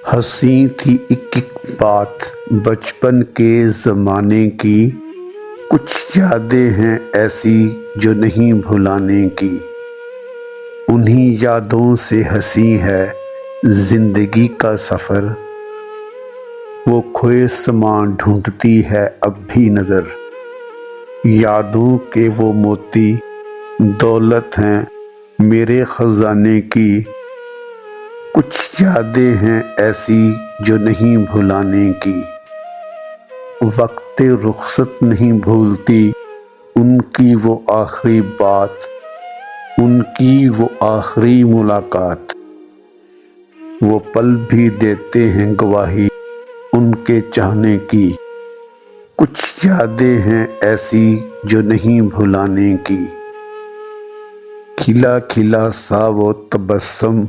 हंसी थी एक एक बात बचपन के ज़माने की। कुछ यादें हैं ऐसी जो नहीं भुलाने की। उन्हीं यादों से हंसी है ज़िंदगी का सफ़र। वो खोए समा ढूंढती है अब भी नज़र। यादों के वो मोती दौलत हैं मेरे ख़जाने की। कुछ यादें हैं ऐसी जो नहीं भुलाने की। वक्त रुखसत नहीं भूलती उनकी वो आखिरी बात, उनकी वो आखिरी मुलाकात। वो पल भी देते हैं गवाही उनके चाहने की। कुछ यादें हैं ऐसी जो नहीं भुलाने की। खिला खिला सा वो तबस्सुम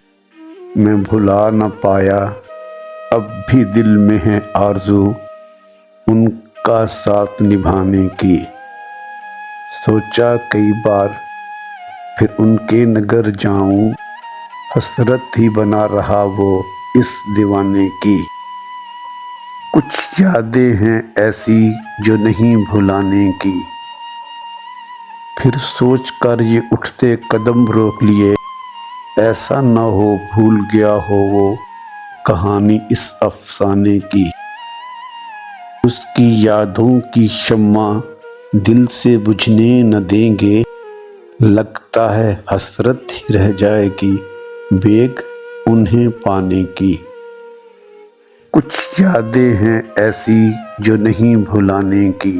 मैं भुला न पाया। अब भी दिल में है आरज़ू उनका साथ निभाने की। सोचा कई बार फिर उनके नगर जाऊं। हसरत ही बना रहा वो इस दीवाने की। कुछ यादें हैं ऐसी जो नहीं भुलाने की। फिर सोच कर ये उठते कदम रोक लिए। ऐसा न हो भूल गया हो वो कहानी इस अफसाने की। उसकी यादों की शम्मा दिल से बुझने न देंगे। लगता है हसरत ही रह जाएगी बेग उन्हें पाने की। कुछ यादें हैं ऐसी जो नहीं भुलाने की।